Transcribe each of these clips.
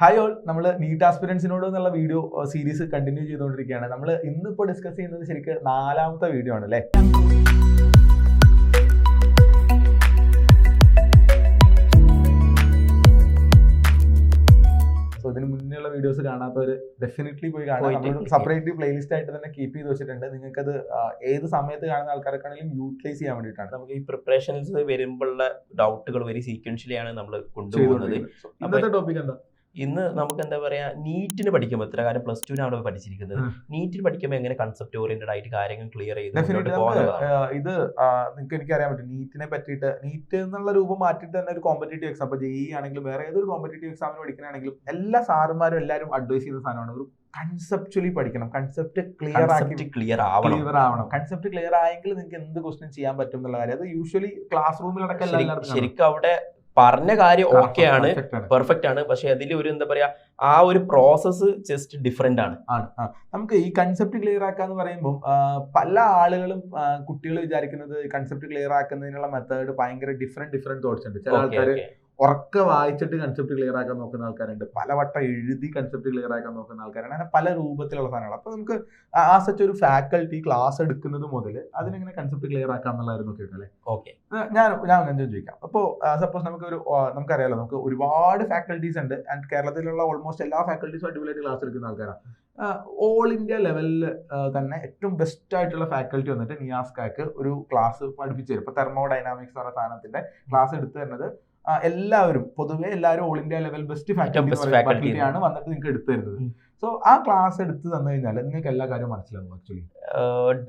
Hi all, നമ്മൾ NEET ആസ്പിരൻസിനോട് എന്നുള്ള video series continue ചെയ്തുകൊണ്ടിരിക്കുകയാണ്. നമ്മൾ ഇന്നിപ്പോൾ ഡിസ്കസ് ചെയ്യുന്നത് ശരിക്കും 4ാമത്തെ വീഡിയോ ആണ് അല്ലേ. സോ ഇതിന് മുന്നേയുള്ള വീഡിയോസ് കാണാത്തവർ ഡെഫിനറ്റ്ലി പോയി കാണാം. സെപ്പറേറ്റ് പ്ലേലിസ്റ്റ് ആയിട്ട് തന്നെ കീപ്പ് ചെയ്ത് വെച്ചിട്ടുണ്ട്. നിങ്ങൾക്കത് ഏത് സമയത്ത് കാണുന്ന ആൾക്കാർക്കാണെങ്കിലും യൂട്ടിലൈസ് ചെയ്യാൻ വേണ്ടിയിട്ടാണ്. നമുക്ക് ഈ പ്രിപ്പറേഷൻസ് വരുമ്പോഴുള്ള ഡൗട്ടുകൾ വെരി സീക്വൻഷ്യലിയാണ് നമ്മൾ കൊണ്ടുപോകുന്നത്. ഇന്നത്തെ ടോപ്പിക് എന്താ? ഇന്ന് നമുക്ക് എന്താ പറയാ, നീറ്റിന് പഠിക്കുമ്പോൾ ഇത്ര കാര്യം പ്ലസ് ടുവിനാണ് പഠിച്ചിരിക്കുന്നത്. നീറ്റിന് പഠിക്കുമ്പോൾ എങ്ങനെ കൺസെപ്റ്റ് ഓറിയന്റഡ് ആയിട്ട് കാര്യങ്ങൾ ക്ലിയർ ചെയ്ത് ഇത് നിങ്ങൾക്ക് എനിക്കറിയാൻ പറ്റും. നീറ്റിനെ പറ്റിയിട്ട് നീറ്റ് എന്നുള്ള രൂപം മാറ്റിയിട്ട് തന്നെ ഒരു കോമ്പറ്റേറ്റീവ് എക്സാം, ഇപ്പൊ ജെഇ ആണെങ്കിലും വേറെ ഏതൊരു കോമ്പറ്റേറ്റീവ് എക്സാമിന് പഠിക്കണമെങ്കിലും എല്ലാ സാറുമാരും എല്ലാവരും അഡ്വൈസ് ചെയ്യുന്ന സാധനമാണ് ഒരു കൺസെപ്ച്വലി പഠിക്കണം. കൺസെപ്റ്റ് ക്ലിയർ ആവണം. കൺസെപ്റ്റ് ക്ലിയർ ആയെങ്കിൽ നിങ്ങൾക്ക് എന്ത് ക്വസ്റ്റ്യൻ ചെയ്യാൻ പറ്റും എന്നുള്ള കാര്യം. അത് യൂഷ്വലി ക്ലാസ് റൂമിലടക്കം ശരിക്കും അവിടെ പറഞ്ഞ കാര്യം ഓക്കെയാണ്, പെർഫെക്റ്റ് ആണ്. പക്ഷെ അതിൽ ഒരു എന്താ പറയാ, ആ ഒരു പ്രോസസ്സ് ജസ്റ്റ് ഡിഫറെന്റ് ആണ്. നമുക്ക് ഈ കൺസെപ്റ്റ് ക്ലിയർ ആക്കാന്ന് പറയുമ്പോൾ പല ആളുകളും കുട്ടികൾ വിചാരിക്കുന്നത് കൺസെപ്റ്റ് ക്ലിയർ ആക്കുന്നതിനുള്ള മെത്തേഡ് ഭയങ്കര ഡിഫറെന്റ് തോട്ട്സ് ഉണ്ട്. ചില ആൾക്കാർ ഉറക്കെ വായിച്ചിട്ട് കൺസെപ്റ്റ് ക്ലിയർ ആക്കാൻ നോക്കുന്ന ആൾക്കാരുണ്ട്, പലവട്ടം എഴുതി കൺസെപ്റ്റ് ക്ലിയർ ആക്കാൻ നോക്കുന്ന ആൾക്കാരാണ്. അങ്ങനെ പല രൂപത്തിലുള്ള സാധനങ്ങൾ. അപ്പൊ നമുക്ക് ആ സച്ച് ഒരു ഫാക്കൽറ്റി ക്ലാസ് എടുക്കുന്നത് മുതൽ അതിനെങ്ങനെ കൺസെപ്റ്റ് ക്ലിയർ ആക്കാം എന്നുള്ളതായിരുന്നു കേൾക്കല്ലേ. ഓക്കെ, ഞാൻ അങ്ങനെ ചോദിക്കാം. അപ്പോൾ സപ്പോസ് നമുക്കറിയാലോ, നമുക്ക് ഒരുപാട് ഫാക്കൽറ്റീസ് ഉണ്ട്. ആൻഡ് കേരളത്തിലുള്ള ഓൾമോസ്റ്റ് എല്ലാ ഫാക്കൽറ്റീസും അടിപൊളിയായിട്ട് ക്ലാസ് എടുക്കുന്ന ആൾക്കാരാണ്. ഓൾ ഇന്ത്യ ലെവലിൽ തന്നെ ഏറ്റവും ബെസ്റ്റ് ആയിട്ടുള്ള ഫാക്കൽറ്റി വന്നിട്ട് നിയാസ്കാക്ക് ഒരു ക്ലാസ് പഠിപ്പിച്ചു തരും. ഇപ്പൊ തെർമോഡൈനാമിക്സ് എന്ന സാധനത്തിന്റെ ക്ലാസ് എടുത്തു തരുന്നത് എല്ലാവരും പൊതുവെ എല്ലാവരും ഓൾ ഇന്ത്യ ലെവൽ ബെസ്റ്റ് ഫാക്കൽറ്റിയാണ് വന്നിട്ട് നിങ്ങൾക്ക് എടുത്തു തരുന്നത്. സോ ആ ക്ലാസ് എടുത്ത് തന്നു കഴിഞ്ഞാൽ നിങ്ങൾക്ക് എല്ലാ കാര്യവും മനസ്സിലാവും. ആക്ച്വലി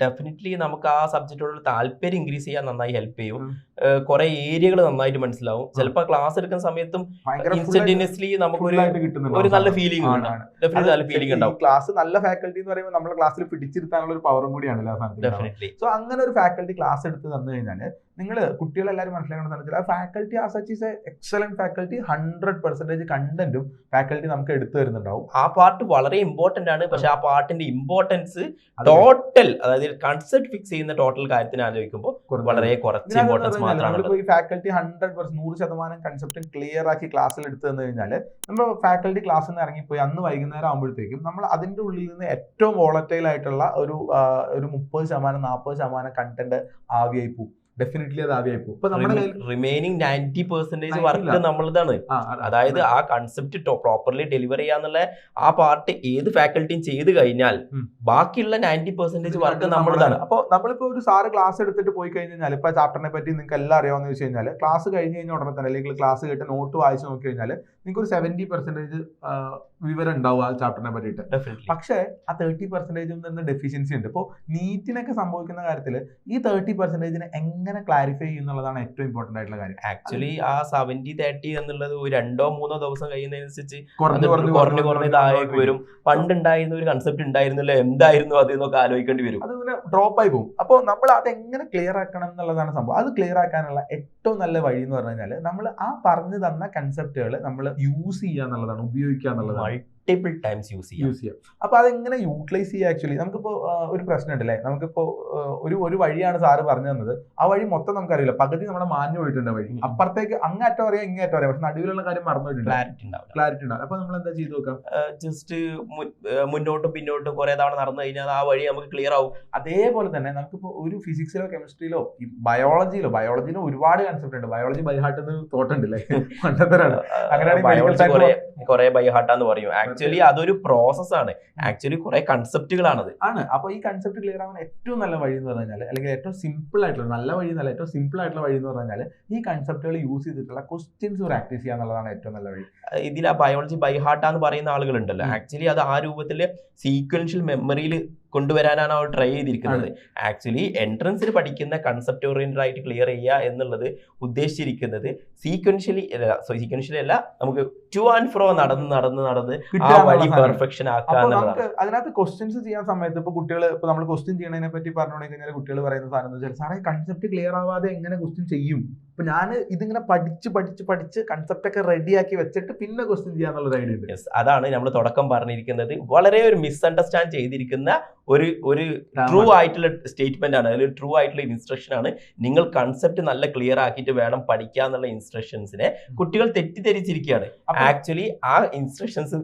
ഡെഫിനറ്റ്ലി നമുക്ക് ആ സബ്ജക്റ്റോടുള്ള താല്പര്യം ഇൻക്രീസ് ചെയ്യാൻ നന്നായി ഹെൽപ്പ് ചെയ്യും. കുറെ ഏരിയകൾ നന്നായിട്ട് മനസ്സിലാവും. ചിലപ്പോൾ ക്ലാസ് എടുക്കുന്ന സമയത്തും ഇൻസ്റ്റന്റേനിയസ്ലി നമുക്ക് ഒരു നല്ല ഫീലിംഗ് ഉണ്ടാവും. ക്ലാസ് നല്ല ഫാക്കൽറ്റി എന്ന് പറയുമ്പോൾ നമ്മുടെ ക്ലാസ്സിൽ പിടിച്ചിരുത്താനുള്ള ഒരു പവറും കൂടിയാണ്. സോ അങ്ങനെ ഒരു ഫാക്കൽറ്റി ക്ലാസ് എടുത്ത് തന്നു കഴിഞ്ഞാൽ നിങ്ങൾ കുട്ടികളെല്ലാവരും മനസ്സിലാക്കണം. ആ ഫാക്കൽറ്റി ആ സച്ച് ഈസ് എക്സലന്റ് ഫാക്കൽറ്റി. 100% കണ്ടന്റും ഫാക്കൽറ്റി നമുക്ക് എടുത്തു തരുന്നുണ്ടാവും. ആ പാർട്ട് വളരെ ഇമ്പോർട്ടന്റ് ആണ്. പക്ഷെ ആ പാർട്ടിന്റെ ഇമ്പോർട്ടൻസ് ടോട്ടൽ, അതായത് കൺസെപ്റ്റ് ഫിക്സ് ചെയ്യുന്ന ടോട്ടൽ കാര്യത്തിന് ആലോചിക്കുമ്പോൾ വളരെ കുറച്ച് ഇമ്പോർട്ടൻസ് മാത്രമാണ്. ഈ ഫാക്കൽറ്റി 100% കൺസെപ്റ്റ് ക്ലിയർ ആക്കി ക്ലാസ്സിൽ എടുത്തു തന്നു കഴിഞ്ഞാൽ നമ്മൾ ഫാക്കൽറ്റി ക്ലാസ്സിൽ നിന്ന് ഇറങ്ങിപ്പോയി അന്ന് വൈകുന്നേരം ആകുമ്പോഴത്തേക്കും നമ്മൾ അതിന്റെ ഉള്ളിൽ നിന്ന് ഏറ്റവും വോളറ്റൈൽ ആയിട്ടുള്ള ഒരു 30% 40% കണ്ടന്റ് ആവിയായി പോകും. ഡെഫിനറ്റ്ലി അത് ആവിയായി പോകും. ഇപ്പൊ നമ്മുടെ റിമൈനിങ് 90% വർക്ക് നമ്മളതാണ്. അതായത് ആ കൺസെപ്റ്റ് പ്രോപ്പർലി ഡെലിവർ ചെയ്യാന്നുള്ള ആ പാർട്ട് ഏത് ഫാക്കൽറ്റിയും ചെയ്ത് കഴിഞ്ഞാൽ ബാക്കിയുള്ള 90% വർക്ക് നമ്മളതാണ്. അപ്പോൾ നമ്മളിപ്പോ ഒരു സാറ് ക്ലാസ് എടുത്തിട്ട് പോയി കഴിഞ്ഞാൽ ഇപ്പൊ ചാപ്റ്ററിനെ പറ്റി നിങ്ങൾക്ക് എല്ലാം അറിയാമെന്ന് വെച്ച് കഴിഞ്ഞാൽ ക്ലാസ് കഴിഞ്ഞ് കഴിഞ്ഞാൽ ഉടനെ തന്നെ അല്ലെങ്കിൽ ക്ലാസ് കേട്ട് നോട്ട് വായിച്ച് നോക്കി കഴിഞ്ഞാൽ നിങ്ങൾക്ക് ഒരു 70% വിവരം ഉണ്ടാവും ആ ചാപ്റ്ററിനെ പറ്റിയിട്ട്. പക്ഷേ ആ 30% നിന്ന് ഡെഫിഷ്യൻസി ഉണ്ട്. ഇപ്പോൾ നീറ്റിനൊക്കെ സംഭവിക്കുന്ന കാര്യത്തിൽ ഈ 30% എങ്ങനെ ക്ലാരിഫൈ ചെയ്യുന്നുള്ളതാണ് ഏറ്റവും ഇമ്പോർട്ടന്റ് ആയിട്ടുള്ള കാര്യം. ആക്ച്വലി ആ 70-30 എന്നുള്ളത് 2-3 ദിവസം കഴിയുന്നതിനനുസരിച്ച് കുറഞ്ഞ് താഴേക്ക് വരും. പണ്ടുണ്ടായിരുന്ന ഒരു കൺസെപ്റ്റ് ഉണ്ടായിരുന്നല്ലോ, എന്തായിരുന്നു അത് എന്നൊക്കെ ആലോചിക്കേണ്ടി വരും. അത് പിന്നെ ഡ്രോപ്പ് ആയി പോകും. അപ്പോൾ നമ്മൾ അത് എങ്ങനെ ക്ലിയർ ആക്കണം എന്നുള്ളതാണ് സംഭവം. അത് ക്ലിയർ ആക്കാനുള്ള ഏറ്റവും നല്ല വഴി എന്ന് പറഞ്ഞു കഴിഞ്ഞാൽ നമ്മൾ ആ പറഞ്ഞു തന്ന കൺസെപ്റ്റുകൾ നമ്മൾ യൂസ് ചെയ്യുക എന്നുള്ളതാണ്, ഉപയോഗിക്കുക എന്നുള്ളതാണ്. മൾട്ടിപ്പിൾ ടൈംസ് യൂസ് ചെയ്യാം. അപ്പൊ അതെങ്ങനെ യൂട്ടിലൈസ് ചെയ്യുക? ആക്ച്വലി നമുക്കിപ്പോ ഒരു പ്രശ്നം ഉണ്ടല്ലേ, നമുക്കിപ്പോ ഒരു വഴിയാണ് സാറ് പറഞ്ഞു തന്നത്. ആ വഴി മൊത്തം നമുക്കറിയില്ല, പകുതി നമ്മളെ മാഞ്ഞു പോയിട്ടുണ്ട് വഴി. അപ്പുറത്തേക്ക് അങ്ങേറ്റം അറിയാം ഇങ്ങേറ്റം അറിയാം, പക്ഷെ നടുവിലുള്ള കാര്യം മറന്നുപോയിട്ടുണ്ട്. ക്ലാരിറ്റി ഉണ്ടാവും. അപ്പൊ നമ്മൾ എന്താ ചെയ്തു നോക്കാം? ജസ്റ്റ് മുന്നോട്ടും പിന്നോട്ടും കുറെ തവണ നടന്നു കഴിഞ്ഞാൽ ആ വഴി നമുക്ക് ക്ലിയർ ആവും. അതേപോലെ തന്നെ നമുക്കിപ്പോ ഒരു ഫിസിക്സിലോ കെമിസ്ട്രിയിലോ ബയോളജിയിലോ ഒരുപാട് കൺസെപ്റ്റ് ഉണ്ട്. ബയോളജി ബൈഹാർട്ട് എന്ന് തോട്ടുണ്ടല്ലേ, പണ്ടത്തരാണ്. അങ്ങനെയാണെങ്കിൽ കുറെ ബൈഹാർട്ടാന്ന് പറയും. ആക്ച്വലി അതൊരു പ്രോസസ് ആണ്. ആക്ച്വലി കുറെ കൺസെപ്റ്റുകളാണത്. അപ്പൊ ഈ കൺസെപ്റ്റ് ക്ലിയർ ആവാൻ ഏറ്റവും നല്ല വഴി എന്ന് പറഞ്ഞാൽ, അല്ലെങ്കിൽ ഏറ്റവും സിമ്പിൾ ആയിട്ടുള്ള നല്ല വഴി എന്നല്ല, ഏറ്റവും സിമ്പിൾ ആയിട്ടുള്ള വഴി എന്ന് പറഞ്ഞാൽ ഈ കൺസെപ്റ്റുകൾ യൂസ് ചെയ്തിട്ടുള്ള ക്വസ്റ്റ്യൻസ് പ്രാക്ടീസ് ചെയ്യുക എന്നുള്ളതാണ് ഏറ്റവും നല്ല വഴി. ഇതിൽ ആ ബയോളജി ബൈഹാർട്ടാന്ന് പറയുന്ന ആളുകളുണ്ടല്ലോ, ആക്ച്വലി അത് ആ രൂപത്തില് സീക്വൻഷ്യൽ മെമ്മറിയിൽ കൊണ്ടുവരാനാണ് അവർ ട്രൈ ചെയ്തിരിക്കുന്നത്. ആക്ച്വലി എൻട്രൻസിൽ പഠിക്കുന്ന കൺസെപ്റ്റ് ഓറിയന്റഡ് ആയിട്ട് ക്ലിയർ ചെയ്യുക എന്നുള്ളത് ഉദ്ദേശിച്ചിരിക്കുന്നത് സീക്വൻഷ്യലി അല്ല, നമുക്ക് ടു ആൻഡ് ഫ്രോ നടന്ന് ആ വഴി പെർഫെക്ഷൻ ആക്കുക എന്നുള്ളതാണ്. അതിനകത്ത് ക്വസ്റ്റ്യൻസ് ചെയ്യാൻ സമയത്ത് ഇപ്പൊ നമ്മൾ ക്വസ്റ്റ്യൻ ചെയ്യണതിനെ പറ്റി പറഞ്ഞു കഴിഞ്ഞാൽ കുട്ടികൾ പറയുന്ന സാധനം എന്ന് വെച്ചാൽ, സാറേ കൺസെപ്റ്റ് ക്ലിയർ ആവാതെ എങ്ങനെ ക്വസ്റ്റ്യൻ ചെയ്യും? അപ്പൊ ഞാൻ ഇതിങ്ങനെ പഠിച്ച് കൺസെപ്റ്റ് ഒക്കെ റെഡിയാക്കി വെച്ചിട്ട് പിന്നെ ക്വസ്റ്റ്യൻ ചെയ്യാന്നുള്ള ഐഡിയ ഉണ്ട്. അതാണ് നമ്മൾ തുടക്കം പറഞ്ഞിരിക്കുന്നത്. വളരെ ഒരു മിസ്അണ്ടർസ്റ്റാൻഡ് ചെയ്തിരിക്കുന്ന ഒരു ട്രൂ ആയിട്ടുള്ള സ്റ്റേറ്റ്മെന്റ് ആണ്, അല്ലെങ്കിൽ ട്രൂ ആയിട്ടുള്ള ഇൻസ്ട്രക്ഷൻ ആണ്. നിങ്ങൾ കൺസെപ്റ്റ് നല്ല ക്ലിയർ ആക്കിയിട്ട് വേണം പഠിക്കുക എന്നുള്ള ഇൻസ്ട്രക്ഷൻസിനെ കുട്ടികൾ തെറ്റിദ്ധരിച്ചിരിക്കുകയാണ്. ആക്ച്വലി ആ ഇൻസ്ട്രക്ഷൻസ്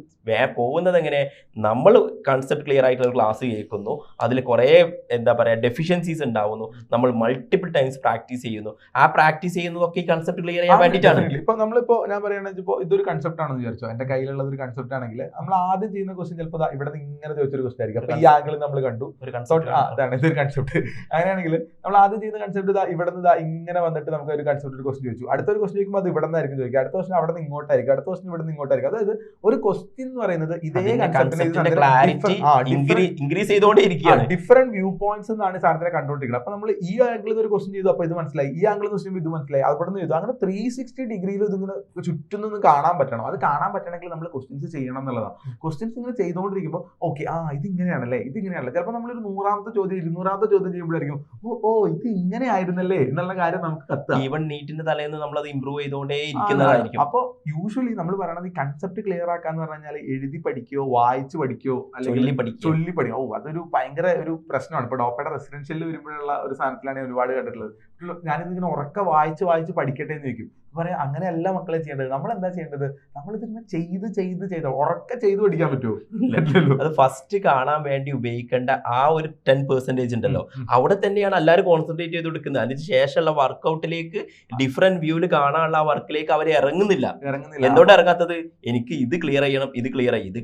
പോകുന്നത് എങ്ങനെ, നമ്മൾ കൺസെപ്റ്റ് ക്ലിയർ ആയിട്ടുള്ള ക്ലാസ് കേൾക്കുന്നു, അതിൽ കുറേ എന്താ പറയുക ഡെഫിഷ്യൻസീസ് ഉണ്ടാവുന്നു, നമ്മൾ മൾട്ടിപ്പിൾ ടൈംസ് പ്രാക്ടീസ് ചെയ്യുന്നു. ആ പ്രാക്ടീസ് ചെയ്യുന്നതൊക്കെ ഈ കൺസെപ്റ്റ് ക്ലിയർ ചെയ്യാൻ വേണ്ടിയിട്ടാണ്. ഇപ്പൊ നമ്മളിപ്പോ ഞാൻ പറയുകയാണെങ്കിൽ ഇപ്പോൾ ഇതൊരു കൺസെപ്റ്റ് ആണെന്ന് വിചാരിച്ചോ, എന്റെ കയ്യിലുള്ള ഒരു കൺസെപ്റ്റ് ആണെങ്കിൽ നമ്മൾ ആദ്യം ചെയ്യുന്ന ക്വസ്റ്റ്യൻ ചിലപ്പോൾ ഇവിടെ നിന്ന് ഇങ്ങനെ ചോദിച്ചൊരു ക്വസ്റ്റ്യൻ ആയിരിക്കും. അപ്പൊ ഈ ആംഗിൾ നമ്മൾ കണ്ടു, ഒരു കൺസെപ്റ്റ് അതാണ് ഇതൊരു കൺസെപ്റ്റ്. അങ്ങനെയാണെങ്കിൽ നമ്മൾ ആദ്യം ചെയ്യുന്ന കൺസെപ്റ്റ് ഇവിടെ നിന്ന് ഇങ്ങനെ വന്നിട്ട് നമുക്ക് ഒരു കൺസെപ്റ്റ് ഒരു ക്വസ്റ്റ്യൻ ചോദിച്ചു, അടുത്തൊരു ക്വസ്റ്റ്യൻ ചോദിക്കുമ്പോൾ അത് ഇവിടെ നിന്നായിരിക്കും ചോദിക്കുക, അടുത്ത ക്വസ്റ്റ്യൻ അവിടെ നിന്ന് ഇങ്ങോട്ടായിരിക്കും, അടുത്ത ക്വസ്റ്റ്യൻ ഇവിടെ നിന്ന് ഇങ്ങോട്ടായിരിക്കും. അതായത് ഒരു ക്വസ്റ്റ്യൻ എന്ന് പറയുന്നത് ഇതേ കൺസെപ്റ്റിന്റെ ക്ലാരിറ്റി ഇൻക്രീസ് ചെയ്തുകൊണ്ടേയിരിക്കുകയാണ്. ഡിഫറെന്റ് വ്യൂ പോയിന്റ്സ് എന്നാണ് സാധനത്തിനെ കണ്ടുകൊണ്ടിരിക്കുന്നത്. അപ്പൊ നമ്മൾ ഈ ആംഗിളിൽ നിന്ന് ഒരു ക്വസ്റ്റ്യൻ ചെയ്തു, അപ്പൊ ഇത് മനസ്സിലായി, ഈ ആംഗിളിൽ നിന്ന് ഇത് മനസ്സിലായി, അവിടെ നിന്ന് ചെയ്തു. അങ്ങനെ 360 ഡിഗ്രിയിൽ ഇതിങ്ങനെ ചുറ്റും നിന്ന് കാണാൻ പറ്റണം. അത് കാണാൻ പറ്റണമെങ്കിൽ നമ്മൾ ക്വസ്റ്റ്യൻസ് ചെയ്യണം എന്നുള്ളതാണ്. ക്വസ്റ്റ്യൻസ് ഇങ്ങനെ ചെയ്തുകൊണ്ടിരിക്കുമ്പോൾ ഓക്കെ ഇത് ഇങ്ങനെയാണല്ലേ, ഇത് ഇങ്ങനെയാണല്ലേ. ചിലപ്പോൾ നമ്മളൊരു 100ാമത്തെ ചോദ്യം 200ാമത്തെ ചോദ്യം ചെയ്യുമ്പോഴായിരിക്കും ഓ ഇത് ഇങ്ങനെ ആയിരുന്നല്ലേ എന്നുള്ള കാര്യം നമുക്ക് കത്തുക. ഈവൻ നീറ്റിന്റെ തലേന്ന് നമ്മൾ അത് ഇമ്പ്രൂവ് ചെയ്തുകൊണ്ടേ ഇരിക്കുന്നതായിരിക്കും. അപ്പോൾ യൂഷ്വലി നമ്മൾ പറയണത് ഈ കൺസെപ്റ്റ് ക്ലിയർ ആക്കാന്ന് പറഞ്ഞാൽ എഴുതി പഠിക്കോ വായിച്ച് പഠിക്കോ അല്ലെങ്കിൽ ചൊല്ലി പഠിക്കോ. അതൊരു ഭയങ്കര ഒരു പ്രശ്നമാണ്. ഇപ്പൊ ഡോക്ടറുടെ റെസിഡൻഷ്യലിൽ വരുമ്പോഴുള്ള ഒരു സാധനത്തിലാണ് ഒരുപാട് കണ്ടിട്ടുള്ളത്. ഞാനിതിങ്ങനെ ഉറക്കെ വായിച്ച് പഠിക്കട്ടെ എന്ന് ചോദിക്കും. പറയാം അങ്ങനെയല്ല മക്കളെ ചെയ്യേണ്ടത്. നമ്മൾ എന്താ ചെയ്യേണ്ടത്, നമ്മളിതിങ്ങനെ ചെയ്ത് ഉറക്കെ ചെയ്ത് പഠിക്കാൻ പറ്റുമോ? അത് ഫസ്റ്റ് കാണാൻ വേണ്ടി ഉപയോഗിക്കേണ്ട ആ ഒരു 10% ഉണ്ടല്ലോ, അവിടെ തന്നെയാണ് എല്ലാവരും കോൺസെൻട്രേറ്റ് ചെയ്ത് കൊടുക്കുന്നത്. അതിന് ശേഷമുള്ള വർക്കൗട്ടിലേക്ക് ഡിഫറെന്റ് വ്യൂവിൽ കാണാനുള്ള ആ വർക്കിലേക്ക് അവർ ഇറങ്ങുന്നില്ല. എന്തുകൊണ്ട് ഇറങ്ങാത്തത്? എനിക്ക് ഇത് ക്ലിയർ ചെയ്യണം, ഇത്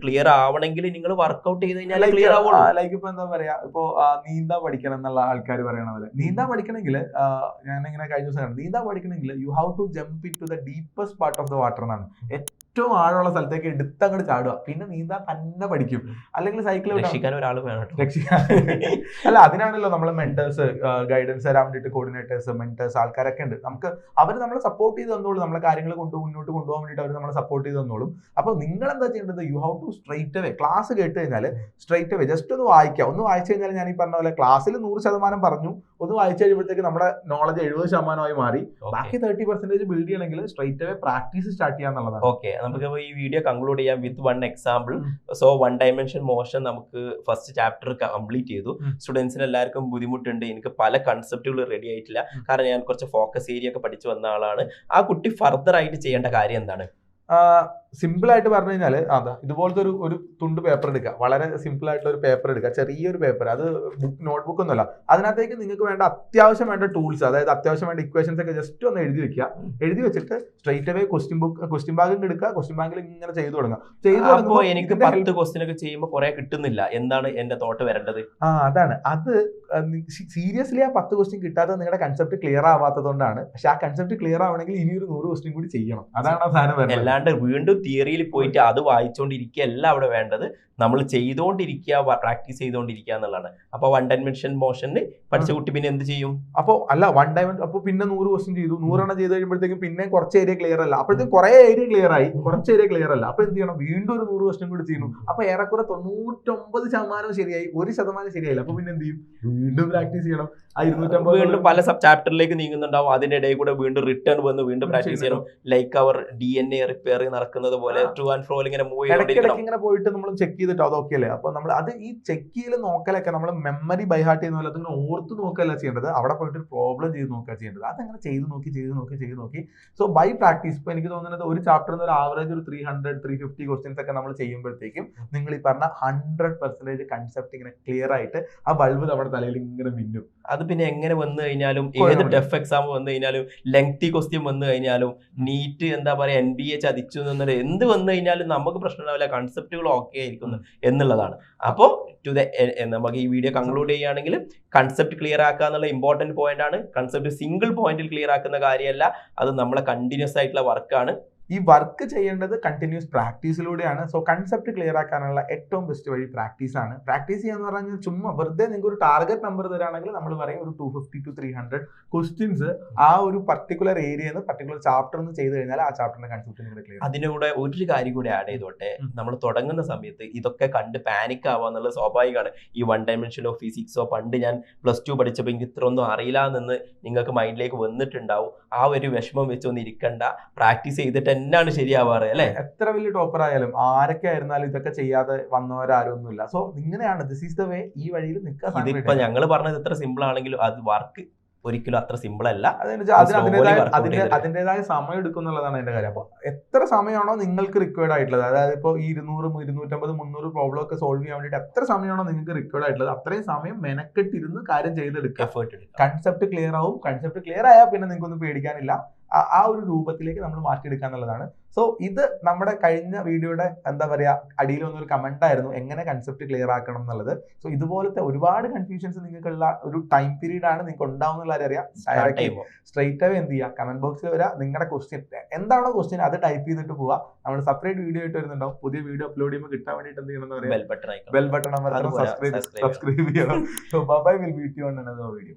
ക്ലിയർ ആവണമെങ്കിൽ നിങ്ങൾ വർക്കൗട്ട് ചെയ്ത് കഴിഞ്ഞാൽ ക്ലിയർ ആവുള്ളൂ. ലൈക്ക് ഇപ്പൊ എന്താ പറയാ, ഇപ്പൊ നീന്താൻ പഠിക്കണം എന്നുള്ള ആൾക്കാർ പറയണ പോലെ നീന്താൻ പഠിക്കണമെങ്കിൽ ഞാനിങ്ങനെ കഴിഞ്ഞ ദിവസം നീന്താൻ പഠിക്കണമെങ്കിൽ you have to jump into the deepest part of the water എന്നാണ്. ഏറ്റവും ആഴമുള്ള സ്ഥലത്തേക്ക് എടുത്തങ്ങോട്ട് ചാടുക, പിന്നെ നീന്താൻ തന്നെ പഠിക്കും. അല്ലെങ്കിൽ സൈക്കിൾ രക്ഷിക്കാൻ ഒരാൾ വേണം. അല്ല, അതിനാണല്ലോ നമ്മളെ മെന്റേഴ്സ്, ഗൈഡൻസ് തരാൻ വേണ്ടിയിട്ട് കോർഡിനേറ്റേഴ്സ്, മെന്റേഴ്സ് ആൾക്കാരൊക്കെ ഉണ്ട്. നമുക്ക് അവർ നമ്മളെ സപ്പോർട്ട് ചെയ്ത് തന്നോളും, നമ്മളെ കാര്യങ്ങൾ മുന്നോട്ട് കൊണ്ടുപോകാൻ വേണ്ടിയിട്ട് അവർ നമ്മളെ സപ്പോർട്ട് ചെയ്ത് തന്നോളും. അപ്പോൾ നിങ്ങൾ എന്താ ചെയ്യേണ്ടത്, you have to straight away class കേട്ട് കഴിഞ്ഞാൽ സ്ട്രൈറ്റ് അവേ ജസ്റ്റ് ഒന്ന് വായിക്കുക. ഒന്ന് വായിച്ചു കഴിഞ്ഞാൽ ഞാൻ ഈ പറഞ്ഞ പോലെ ക്ലാസ്സിൽ 100% പറഞ്ഞു, ഒന്ന് വായിച്ചു കഴിയുമ്പോഴത്തേക്ക് നമ്മുടെ നോളജ് 70% മാറി. ബാക്കി 30% ബിൽഡ് ചെയ്യണമെങ്കിൽ സ്ട്രൈറ്റ് അവേ പ്രാക്ടീസ് സ്റ്റാർട്ട് ചെയ്യാന്നുള്ളതാണ്. ഓക്കെ, നമുക്ക് ഈ വീഡിയോ കൺക്ലൂഡ് ചെയ്യാം with one example. So 1 dimension motion നമുക്ക് ഫസ്റ്റ് ചാപ്റ്റർ കംപ്ലീറ്റ് ചെയ്തു. സ്റ്റുഡൻസിന് എല്ലാവർക്കും ബുദ്ധിമുട്ടുണ്ട്, എനിക്ക് പല കൺസെപ്റ്റുകൾ റെഡി ആയിട്ടില്ല, കാരണം ഞാൻ കുറച്ച് ഫോക്കസ് ഏരിയ ഒക്കെ പഠിച്ചു വന്ന ആളാണ്. ആ കുട്ടി ഫർദർ ആയിട്ട് ചെയ്യേണ്ട കാര്യം എന്താണ്? സിമ്പിൾ ആയിട്ട് പറഞ്ഞു കഴിഞ്ഞാൽ ഇതുപോലത്തെ ഒരു തുണ്ട് പേപ്പർ എടുക്കുക. വളരെ സിമ്പിൾ ആയിട്ടുള്ള ഒരു പേപ്പർ എടുക്കുക, ചെറിയൊരു പേപ്പർ. അത് നോട്ട്ബുക്ക് ഒന്നുമല്ല. അതിനകത്തേക്ക് നിങ്ങൾക്ക് വേണ്ട അത്യാവശ്യം വേണ്ട ടൂൾസ്, അതായത് അത്യാവശ്യം വേണ്ട ഇക്വേഷൻസ് ഒക്കെ ജസ്റ്റ് ഒന്ന് എഴുതി വെക്കുക. എഴുതി വെച്ചിട്ട് സ്ട്രൈറ്റ് അവേ ക്വസ്റ്റ്യൻ ബാങ്ക് എടുക്കുക. ക്വസ്റ്റ്യൻ ബാങ്കിൽ ഇങ്ങനെ ചെയ്തു തുടങ്ങുക. അപ്പോൾ എനിക്ക് 10 ക്വസ്റ്റ്യൻ ഒക്കെ ചെയ്യുമ്പോൾ കുറെ കിട്ടുന്നില്ല, എന്താണ് എന്റെ തോട്ട് വരേണ്ടത്? അതാണ് അത് സീരിയസ്ലി ആ 10 ക്വസ്റ്റ്യൻ കിട്ടാത്തത് നിങ്ങളുടെ കൺസെപ്റ്റ് ക്ലിയർ ആവാത്തതുകൊണ്ടാണ്. പക്ഷെ ആ കൺസെപ്റ്റ് ക്ലിയർ ആവണമെങ്കിൽ ഇനി ഒരു 100 ക്വസ്റ്റ്യൻ കൂടി ചെയ്യണം. അതാണ് ആ സാധനം വരുന്നത്. അല്ലാണ്ട് വീണ്ടും തിയറിയിൽ പോയിട്ട് അത് വായിച്ചുകൊണ്ടിരിക്കുകയല്ല അവിടെ വേണ്ടത്. നമ്മൾ ചെയ്തുകൊണ്ടിരിക്കുക, പ്രാക്ടീസ് ചെയ്തുകൊണ്ടിരിക്കുക എന്നുള്ളതാണ്. അപ്പൊ 1 ഡയമെൻഷൻ മോഷന് പഠിച്ച കുട്ടി പിന്നെ എന്ത് ചെയ്യും? അപ്പോൾ അല്ല 1 ഡയമെൻഷൻ അപ്പോൾ പിന്നെ 100 ക്വസ്റ്റ്യൻ ചെയ്തു, 100 ചെയ്ത് കഴിയുമ്പോഴത്തേക്കും പിന്നെ കുറച്ച് ഏരിയ ക്ലിയർ അല്ല. അപ്പോഴത്തേക്കും കുറെ ഏരിയ ക്ലിയർ ആയി, കുറച്ച് ഏരിയ ക്ലിയർ അല്ല. അപ്പൊ എന്ത് ചെയ്യണം? വീണ്ടും ഒരു 100 ക്വസ്റ്റ്യൻ കൂടി ചെയ്യുന്നു. അപ്പൊ ഏറെക്കുറെ 99% ശരിയായി, 1% ശരിയായില്ല. അപ്പൊ പിന്നെ എന്ത് ചെയ്യും? വീണ്ടും പ്രാക്ടീസ് ചെയ്യണം. ആ 250 വീണ്ടും പല സബ് ചാപ്റ്ററിലേക്ക് നീങ്ങുന്നുണ്ടാവും. അതിന്റെ ഇടയിൽ കൂടെ വീണ്ടും റിട്ടേൺ വന്ന് വീണ്ടും പ്രാക്ടീസ് ചെയ്യണം. ലൈക്ക് അവർ DNA റിപ്പയർ നടക്കുന്നത് പോലെ ട്രൂ ആൻഡ് ഫ്രോ ഇങ്ങനെ മൂവ് ചെയ്തിരിക്കണം. ഇങ്ങനെ പോയിട്ട് നമ്മൾ ചെക്ക് ചെയ്തിട്ട് അതൊക്കെ അല്ലേ. അപ്പൊ നമ്മൾ അത് ഈ ചെക്ക് ചെയ്ത് നോക്കലൊക്കെ നമ്മൾ മെമ്മറി ബൈ ഹാർട്ട് ചെയ്യുന്ന പോലെ അതിങ്ങനെ ഓർത്ത് നോക്കല്ല ചെയ്യേണ്ടത്, അവിടെ പോയിട്ട് ഒരു പ്രോബ്ലം ചെയ്ത് നോക്കുക ചെയ്യേണ്ടത്. അതങ്ങനെ ചെയ്ത് നോക്കി. So by practice. ഇപ്പൊ എനിക്ക് തോന്നുന്നത് ഒരു ചാപ്റ്ററിൽ ഒരു ആവറേജ് ഒരു 300-350 ക്വസ്റ്റ്യൻസ് ഒക്കെ നമ്മൾ ചെയ്യുമ്പോഴത്തേക്കും നിങ്ങൾ ഈ പറഞ്ഞ 100% കൺസെപ്റ്റ് ഇങ്ങനെ ക്ലിയർ ആയിട്ട് ആ ബൾബ് നമ്മുടെ തലയിൽ ഇങ്ങനെ മിന്നും. അത് പിന്നെ എങ്ങനെ വന്നു കഴിഞ്ഞാലും, ഏത് ടഫ് എക്സാം വന്നു കഴിഞ്ഞാലും, ലെങ്തി ക്വസ്റ്റ്യൻ വന്നു കഴിഞ്ഞാലും, നീറ്റ് എന്താ പറയാ NBA ചതിച്ചു എന്നത് എന്ത് വന്നു കഴിഞ്ഞാലും നമുക്ക് പ്രശ്നമില്ല, കൺസെപ്റ്റുകൾ ഓക്കെ ആയിരിക്കും എന്നുള്ളതാണ്. അപ്പോൾ നമുക്ക് ഈ വീഡിയോ കൺക്ലൂഡ് ചെയ്യുകയാണെങ്കിൽ കൺസെപ്റ്റ് ക്ലിയർ ആക്കുക എന്നുള്ള ഇമ്പോർട്ടന്റ് പോയിന്റ് ആണ്. കൺസെപ്റ്റ് സിംഗിൾ പോയിന്റിൽ ക്ലിയർ ആക്കുന്ന കാര്യമല്ല, അത് നമ്മളെ കണ്ടിന്യൂസ് ആയിട്ടുള്ള വർക്കാണ്. ഈ വർക്ക് ചെയ്യേണ്ടത് കണ്ടിന്യൂസ് പ്രാക്ടീസിലൂടെയാണ്. സോ കൺസെപ്റ്റ് ക്ലിയർ ആക്കാനുള്ള ഏറ്റവും ബെസ്റ്റ് വഴി പ്രാക്ടീസ് ആണ്. പ്രാക്ടീസ് ചെയ്യാന്ന് പറഞ്ഞാൽ ചുമ്മാ വെറുതെ നിങ്ങൾക്ക് ഒരു ടാർഗറ്റ് നമ്പർ തരാണെങ്കിൽ നമ്മൾ പറയും ഒരു 250-300 ക്വസ്റ്റ്യൻസ് ആ ഒരു പർട്ടിക്കുലർ ഏരിയന്ന് പർട്ടിക്കുലർ ചാപ്റ്റർ ചെയ്ത് കഴിഞ്ഞാൽ ആ ചാപ്റ്ററിന്റെ കൺസെപ്റ്റ് നിങ്ങൾ ക്ലിയർ. അതിനൂടെ ഒരു കാര്യം കൂടി ആഡ് ചെയ്തോട്ടെ, നമ്മൾ തുടങ്ങുന്ന സമയത്ത് ഇതൊക്കെ കണ്ട് പാനിക് ആവുക എന്നുള്ളത് സ്വാഭാവികമാണ്. ഈ 1 ഡയമെൻഷനോ ഫിസിക്സോ പണ്ട് ഞാൻ +2 പഠിച്ചപ്പോൾ എനിക്ക് ഇത്രയൊന്നും അറിയില്ല എന്ന് നിങ്ങൾക്ക് മൈൻഡിലേക്ക് വന്നിട്ടുണ്ടാവും. ആ ഒരു വിഷമം വെച്ചൊന്നും ഇരിക്കണ്ട, പ്രാക്ടീസ് ചെയ്തിട്ട് തന്നെയാണ് ശരിയാവാറ് അല്ലെ. എത്ര വലിയ ടോപ്പർ ആയാലും ആരൊക്കെ ആയിരുന്നാലും ഇതൊക്കെ ചെയ്യാതെ വന്നവരാരൊന്നുമില്ല. സോ ഇങ്ങനെയാണ്, ദിസ് ഈസ് ദ വേ, ഈ വഴിയിൽ നിൽക്കുക. ഇതിപ്പോ ഞങ്ങൾ പറഞ്ഞത് ഇത്ര സിമ്പിൾ ആണെങ്കിലും അത് വർക്ക് ഒരിക്കലും അത്ര സിമ്പിൾ അല്ല. അതിൻ്റെതായ സമയം എടുക്കും എന്നുള്ളതാണ് അതിന്റെ കാര്യം. അപ്പൊ എത്ര സമയമാണോ നിങ്ങൾക്ക് റിക്വയർഡ് ആയിട്ടുള്ളത്, അതായത് ഇപ്പോൾ ഈ 200, 250, 300 പ്രോബ്ലം ഒക്കെ സോൾവ് ചെയ്യാൻ വേണ്ടിയിട്ട് എത്ര സമയമാണോ നിങ്ങൾക്ക് റിക്വയർഡ് ആയിട്ടുള്ളത് അത്രയും സമയം മെനക്കെട്ടിരുന്ന് കാര്യം ചെയ്തെടുക്കുക. കൺസെപ്റ്റ് ക്ലിയർ ആവും. കൺസെപ്റ്റ് ക്ലിയർ ആയാൽ പിന്നെ നിങ്ങൾക്കൊന്നും പേടിക്കാനില്ല. ആ ഒരു രൂപത്തിലേക്ക് നമ്മൾ മാറ്റിയെടുക്കുക എന്നുള്ളതാണ്. സോ ഇത് നമ്മുടെ കഴിഞ്ഞ വീഡിയോയുടെ എന്താ പറയാ അടിയിൽ വന്നൊരു കമന്റ് ആയിരുന്നു, എങ്ങനെ കൺസെപ്റ്റ് ക്ലിയർ ആക്കണം എന്നുള്ളത്. സോ ഇതുപോലത്തെ ഒരുപാട് കൺഫ്യൂഷൻസ് നിങ്ങൾക്കുള്ള ഒരു ടൈം പീരീഡ് ആണ് നിങ്ങൾക്ക് ഉണ്ടാവുന്നുള്ള അറിയാം. സ്ട്രൈറ്റ് അവേ എന്ത് ചെയ്യുക, കമന്റ് ബോക്സിൽ വരിക, നിങ്ങളുടെ ക്വസ്റ്റ്യൻ എന്താണോ ക്വസ്റ്റ്യൻ അത് ടൈപ്പ് ചെയ്തിട്ട് പോവുക. നമ്മൾ സെപ്പറേറ്റ് വീഡിയോ ആയിട്ട് വരുന്നുണ്ടാവും. പുതിയ വീഡിയോ അപ്ലോഡ് ചെയ്യുമ്പോൾ കിട്ടാൻ വേണ്ടിയിട്ട് എന്ത് ചെയ്യണം എന്ന് പറയാം, ബെൽ ബട്ടൺ അമർത്തണം, സബ്സ്ക്രൈബ് ചെയ്യണം. So bye, will meet you on another video.